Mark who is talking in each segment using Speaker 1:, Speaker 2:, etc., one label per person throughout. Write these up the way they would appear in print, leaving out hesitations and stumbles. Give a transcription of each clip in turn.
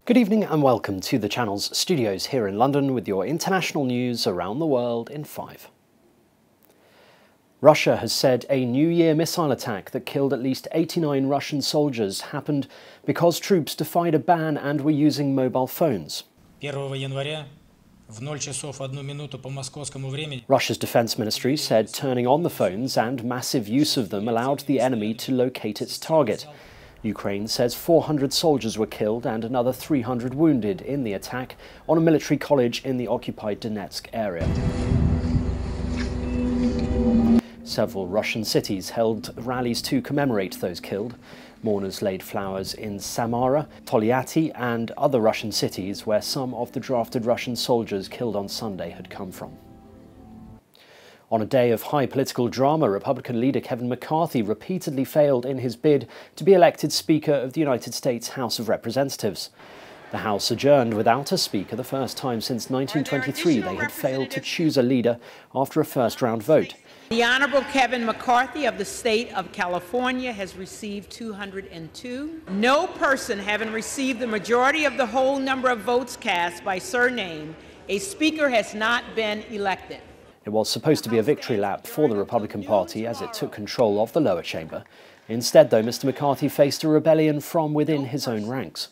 Speaker 1: Good evening and welcome to the channel's studios here in London with your international news around the world in 5. Russia has said a New Year missile attack that killed at least 89 Russian soldiers happened because troops defied a ban and were using mobile phones. Russia's defense ministry said turning on the phones and massive use of them allowed the enemy to locate its target. Ukraine says 400 soldiers were killed and another 300 wounded in the attack on a military college in the occupied Donetsk area. Several Russian cities held rallies to commemorate those killed. Mourners laid flowers in Samara, Toliati and other Russian cities where some of the drafted Russian soldiers killed on Sunday had come from. On a day of high political drama, Republican leader Kevin McCarthy repeatedly failed in his bid to be elected Speaker of the United States House of Representatives. The House adjourned without a Speaker the first time since 1923 they had failed to choose a leader after a first-round vote.
Speaker 2: The Honorable Kevin McCarthy of the state of California has received 202. No person having received the majority of the whole number of votes cast by surname, a Speaker has not been elected.
Speaker 1: It was supposed to be a victory lap for the Republican Party as it took control of the lower chamber. Instead, though, Mr. McCarthy faced a rebellion from within his own ranks.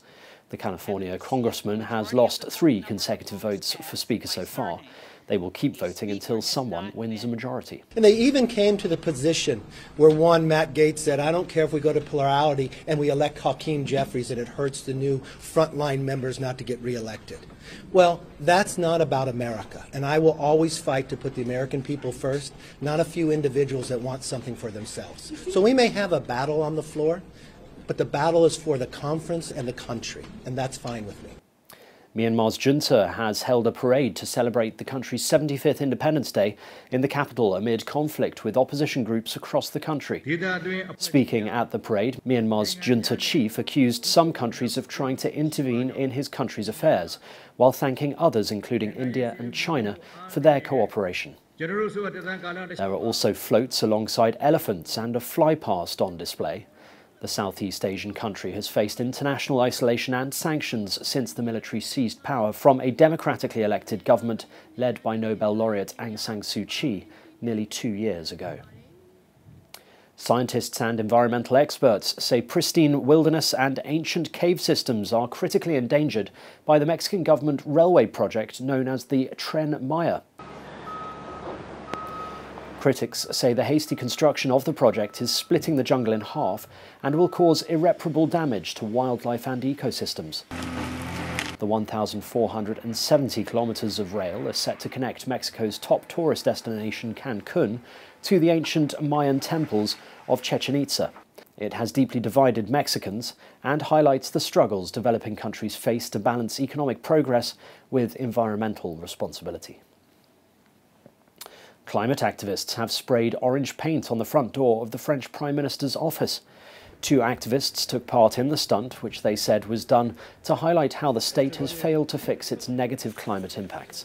Speaker 1: The California congressman has lost 3 consecutive votes for Speaker so far. They will keep voting until someone wins a majority.
Speaker 3: And they even came to the position where one, Matt Gaetz, said, I don't care if we go to plurality and we elect Hakeem Jeffries and it hurts the new frontline members not to get reelected. Well, that's not about America. And I will always fight to put the American people first, not a few individuals that want something for themselves. So we may have a battle on the floor, but the battle is for the conference and the country, and that's fine with me.
Speaker 1: Myanmar's junta has held a parade to celebrate the country's 75th Independence Day in the capital amid conflict with opposition groups across the country. Speaking at the parade, Myanmar's junta chief accused some countries of trying to intervene in his country's affairs, while thanking others, including India and China, for their cooperation. There are also floats alongside elephants and a flypast on display. The Southeast Asian country has faced international isolation and sanctions since the military seized power from a democratically elected government led by Nobel laureate Aung San Suu Kyi nearly 2 years ago. Scientists and environmental experts say pristine wilderness and ancient cave systems are critically endangered by the Mexican government railway project known as the Tren Maya. Critics say the hasty construction of the project is splitting the jungle in half and will cause irreparable damage to wildlife and ecosystems. The 1,470 kilometers of rail are set to connect Mexico's top tourist destination, Cancun, to the ancient Mayan temples of Chichen Itza. It has deeply divided Mexicans and highlights the struggles developing countries face to balance economic progress with environmental responsibility. Climate activists have sprayed orange paint on the front door of the French Prime Minister's office. 2 activists took part in the stunt, which they said was done to highlight how the state has failed to fix its negative climate impacts.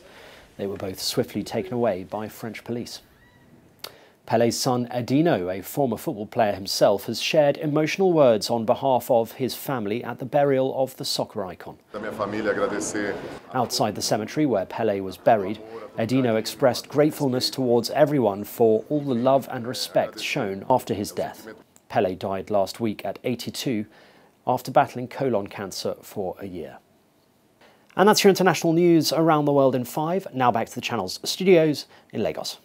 Speaker 1: They were both swiftly taken away by French police. Pele's son Edino, a former football player himself, has shared emotional words on behalf of his family at the burial of the soccer icon. Outside the cemetery where Pele was buried, Edino expressed gratefulness towards everyone for all the love and respect shown after his death. Pele died last week at 82 after battling colon cancer for a year. And that's your international news around the world in 5. Now back to the channel's studios in Lagos.